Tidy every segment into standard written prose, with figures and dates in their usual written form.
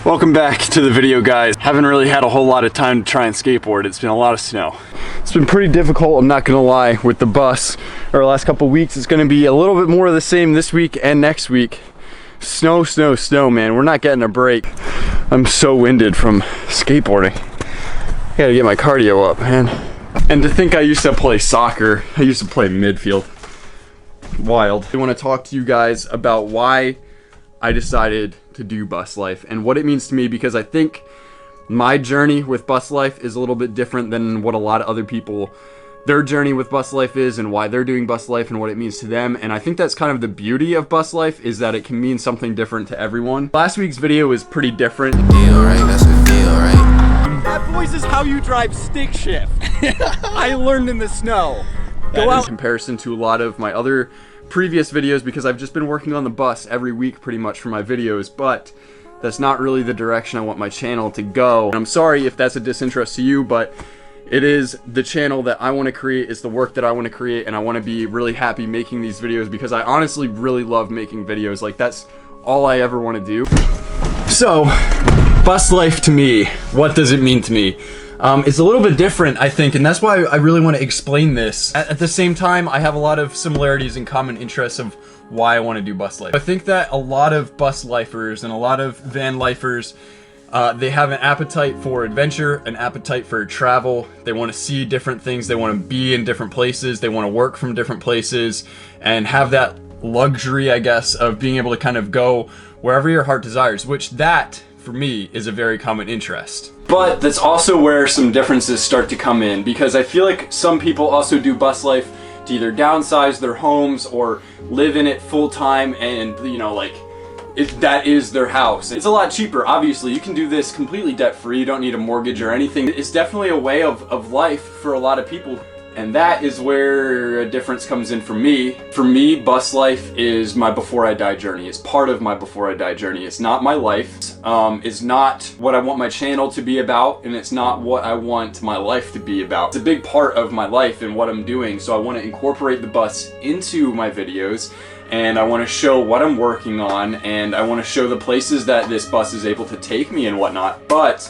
Welcome back to the video, guys. Haven't really had a whole lot of time to try and skateboard. It's been a lot of snow. It's been pretty difficult, I'm not gonna lie, with the bus. Our last couple weeks, it's gonna be a little bit more of the same this week and next week. Snow, snow, snow, man. We're not getting a break. I'm so winded from skateboarding. I gotta get my cardio up, man. And to think I used to play soccer. I used to play midfield. Wild. I want to talk to you guys about why I decided to do bus life and what it means to me, because I think my journey with bus life is a little bit different than what a lot of other people, their journey with bus life is, and why they're doing bus life and what it means to them. And I think that's kind of the beauty of bus life, is that it can mean something different to everyone. Last week's video was pretty different. Deal, right? That's a deal, right? That, boys, is how you drive stick shift. I learned in the snow. Go out. In comparison to a lot of my other previous videos, because I've just been working on the bus every week pretty much for my videos, but that's not really the direction I want my channel to go. And I'm sorry if that's a disinterest to you, but it is the channel that I want to create. It's the work that I want to create, and I want to be really happy making these videos because I honestly really love making videos. Like, that's all I ever want to do. So, bus life to me, what does it mean to me? It's a little bit different, I think, and that's why I really want to explain this. At the same time, I have a lot of similarities and common interests of why I want to do bus life. I think that a lot of bus lifers and a lot of van lifers, they have an appetite for adventure, an appetite for travel. They want to see different things. They want to be in different places. They want to work from different places and have that luxury, I guess, of being able to kind of go wherever your heart desires, which that, for me, is a very common interest. But that's also where some differences start to come in, because I feel like some people also do bus life to either downsize their homes or live in it full time, and, you know, like, that is their house. It's a lot cheaper, obviously. You can do this completely debt-free. You don't need a mortgage or anything. It's definitely a way of life for a lot of people. And that is where a difference comes in for me. For me, bus life is my before I die journey. It's part of my before I die journey. It's not my life. It's not what I want my channel to be about, and it's not what I want my life to be about. It's a big part of my life and what I'm doing, so I want to incorporate the bus into my videos, and I want to show what I'm working on, and I want to show the places that this bus is able to take me and whatnot. But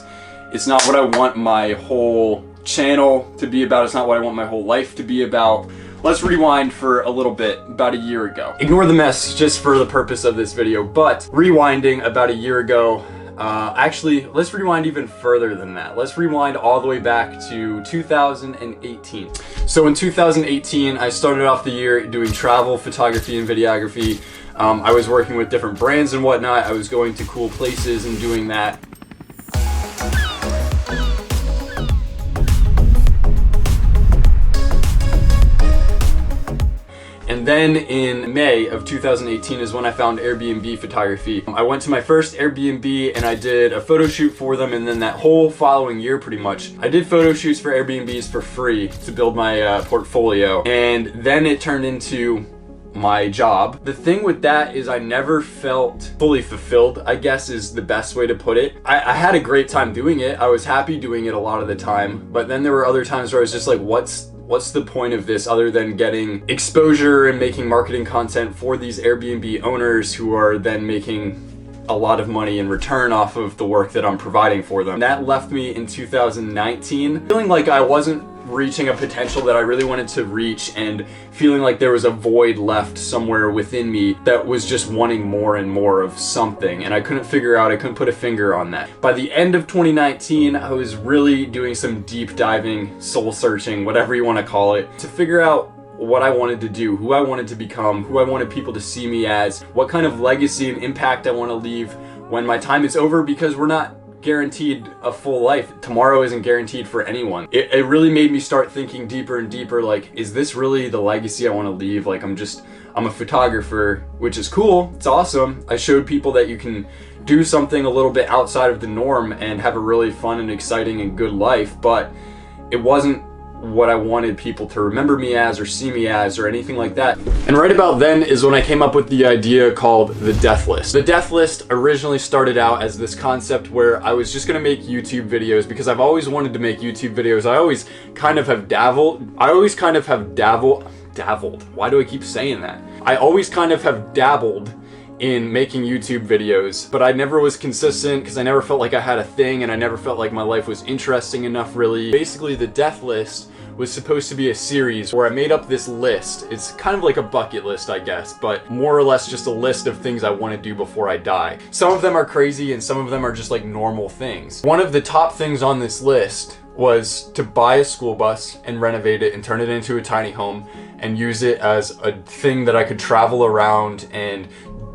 it's not what I want my whole channel to be about. It's not what I want my whole life to be about. Let's rewind for a little bit, about a year ago. Ignore the mess just for the purpose of this video, but rewinding about a year ago, actually, let's rewind even further than that. Let's rewind all the way back to 2018. So in 2018, I started off the year doing travel photography and videography. I was working with different brands and whatnot. I was going to cool places and doing that. And then in May of 2018 is when I found Airbnb photography. I went to my first Airbnb and I did a photo shoot for them, and then that whole following year pretty much, I did photo shoots for Airbnbs for free to build my portfolio. And then it turned into my job. The thing with that is I never felt fully fulfilled, I guess is the best way to put it. I had a great time doing it. I was happy doing it a lot of the time, but then there were other times where I was just like, what's the point of this other than getting exposure and making marketing content for these Airbnb owners who are then making a lot of money in return off of the work that I'm providing for them. And that left me in 2019 feeling like I wasn't reaching a potential that I really wanted to reach, and feeling like there was a void left somewhere within me that was just wanting more and more of something, and I couldn't put a finger on that. By the end of 2019, I was really doing some deep diving, soul searching, whatever you want to call it, to figure out what I wanted to do, who I wanted to become, who I wanted people to see me as, what kind of legacy and impact I want to leave when my time is over, because we're not guaranteed a full life. Tomorrow isn't guaranteed for anyone. It really made me start thinking deeper and deeper, like, is this really the legacy I want to leave? Like, I'm a photographer, which is cool, it's awesome. I showed people that you can do something a little bit outside of the norm and have a really fun and exciting and good life, but it wasn't what I wanted people to remember me as or see me as or anything like that. And right about then is when I came up with the idea called the death list. The death list originally started out as this concept where I was just gonna make YouTube videos because I've always wanted to make YouTube videos. I always kind of have dabbled. Why do I keep saying that? I always kind of have dabbled in making YouTube videos, but I never was consistent because I never felt like I had a thing, and I never felt like my life was interesting enough, really. Basically, the death list was supposed to be a series where I made up this list. It's kind of like a bucket list, I guess, but more or less just a list of things I want to do before I die. Some of them are crazy and some of them are just like normal things. One of the top things on this list was to buy a school bus and renovate it and turn it into a tiny home and use it as a thing that I could travel around and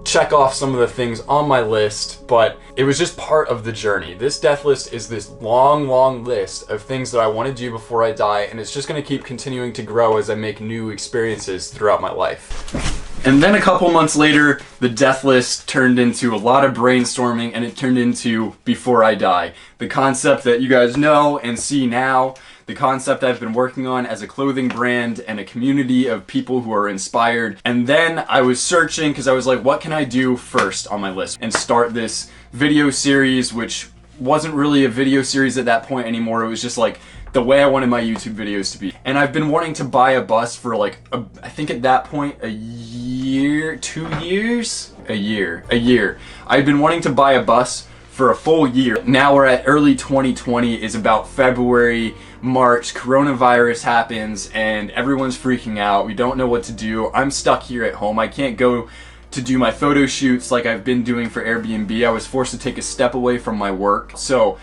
check off some of the things on my list, but it was just part of the journey. This death list is this long list of things that I want to do before I die, and it's just going to keep continuing to grow as I make new experiences throughout my life. And then a couple months later, the death list turned into a lot of brainstorming, and it turned into Before I Die. The concept that you guys know and see now, the concept I've been working on as a clothing brand and a community of people who are inspired. And then I was searching because I was like, what can I do first on my list? And start this video series, which wasn't really a video series at that point anymore. It was just like the way I wanted my YouTube videos to be. And I've been wanting to buy a bus for like, I think at that point, a year, 2 years? A year. I've been wanting to buy a bus for a full year. Now we're at early 2020, is about February, March, coronavirus happens and everyone's freaking out. We don't know what to do. I'm stuck here at home. I can't go to do my photo shoots like I've been doing for Airbnb. I was forced to take a step away from my work. So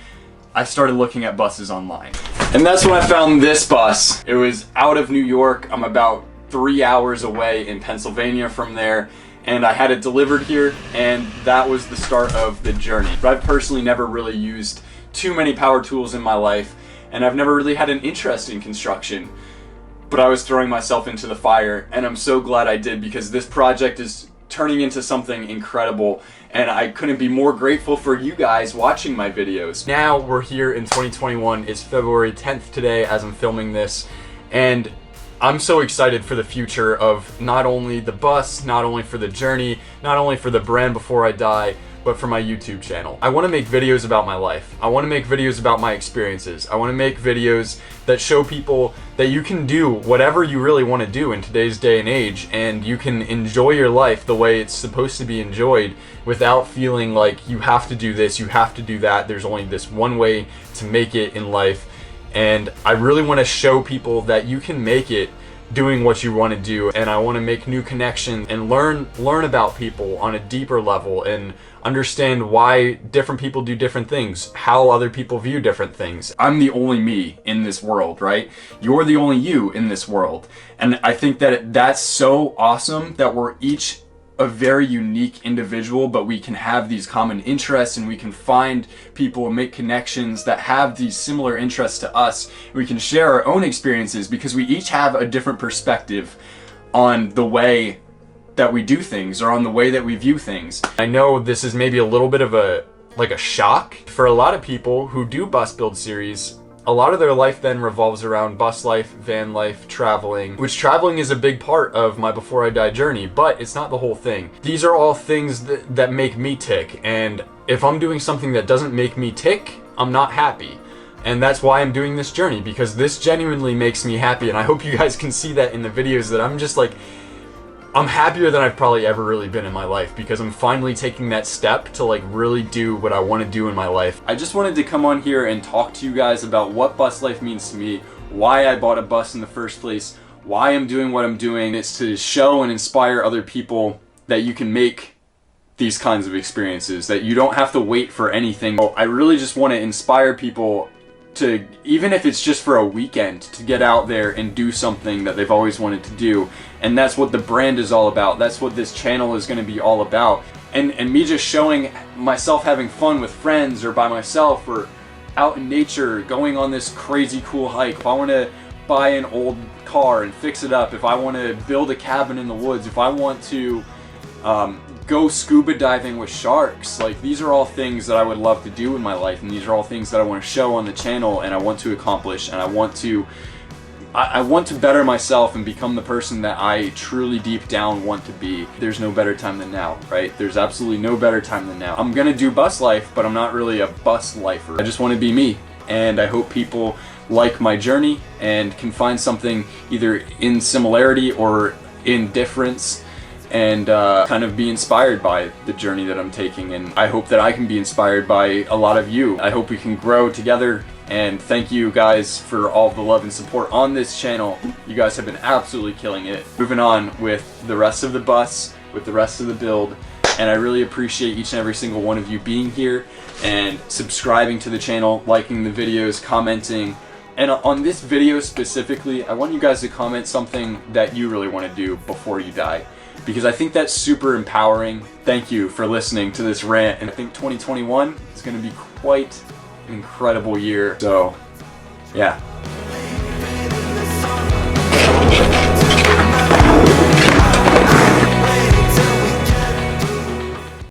I started looking at buses online. And that's when I found this bus. It was out of New York. I'm about 3 hours away in Pennsylvania from there. And I had it delivered here, and that was the start of the journey. But I've personally never really used too many power tools in my life, and I've never really had an interest in construction. But I was throwing myself into the fire, and I'm so glad I did, because this project is turning into something incredible, and I couldn't be more grateful for you guys watching my videos. Now we're here in 2021. It's February 10th today as I'm filming this, and I'm so excited for the future of not only the bus, not only for the journey, not only for the brand Before I Die, but for my YouTube channel. I want to make videos about my life. I want to make videos about my experiences. I want to make videos that show people that you can do whatever you really want to do in today's day and age, and you can enjoy your life the way it's supposed to be enjoyed without feeling like you have to do this, you have to do that. There's only this one way to make it in life. And I really want to show people that you can make it doing what you want to do, and I want to make new connections and learn about people on a deeper level and understand why different people do different things, how other people view different things. I'm the only me in this world, right? You're the only you in this world. And I think that that's so awesome that we're each a very unique individual, but we can have these common interests, and we can find people and make connections that have these similar interests to us. We can share our own experiences because we each have a different perspective on the way that we do things, or on the way that we view things. I know this is maybe a little bit of a shock for a lot of people who do bus build series. A lot of their life then revolves around bus life, van life, traveling, which traveling is a big part of my Before I Die journey, but it's not the whole thing. These are all things that make me tick, and if I'm doing something that doesn't make me tick, I'm not happy. And that's why I'm doing this journey, because this genuinely makes me happy, and I hope you guys can see that in the videos, that I'm just like, I'm happier than I've probably ever really been in my life, because I'm finally taking that step to like really do what I want to do in my life. I just wanted to come on here and talk to you guys about what bus life means to me, why I bought a bus in the first place, why I'm doing what I'm doing. It's to show and inspire other people that you can make these kinds of experiences, that you don't have to wait for anything. I really just want to inspire people to, even if it's just for a weekend, to get out there and do something that they've always wanted to do. And that's what the brand is all about. That's what this channel is going to be all about. And me just showing myself having fun with friends, or by myself, or out in nature, going on this crazy cool hike. If I want to buy an old car and fix it up, if I want to build a cabin in the woods, if I want to go scuba diving with sharks, like, these are all things that I would love to do in my life, and these are all things that I want to show on the channel, and I want to accomplish, and I want to better myself and become the person that I truly deep down want to be. There's no better time than now, right? There's absolutely no better time than now. I'm gonna do bus life, but I'm not really a bus lifer. I just want to be me, and I hope people like my journey and can find something either in similarity or in difference and kind of be inspired by the journey that I'm taking. And I hope that I can be inspired by a lot of you. I hope we can grow together. And thank you guys for all the love and support on this channel. You guys have been absolutely killing it. Moving on with the rest of the bus, with the rest of the build. And I really appreciate each and every single one of you being here and subscribing to the channel, liking the videos, commenting. And on this video specifically, I want you guys to comment something that you really want to do before you die, because I think that's super empowering. Thank you for listening to this rant, and I think 2021 is going to be quite an incredible year. So, yeah.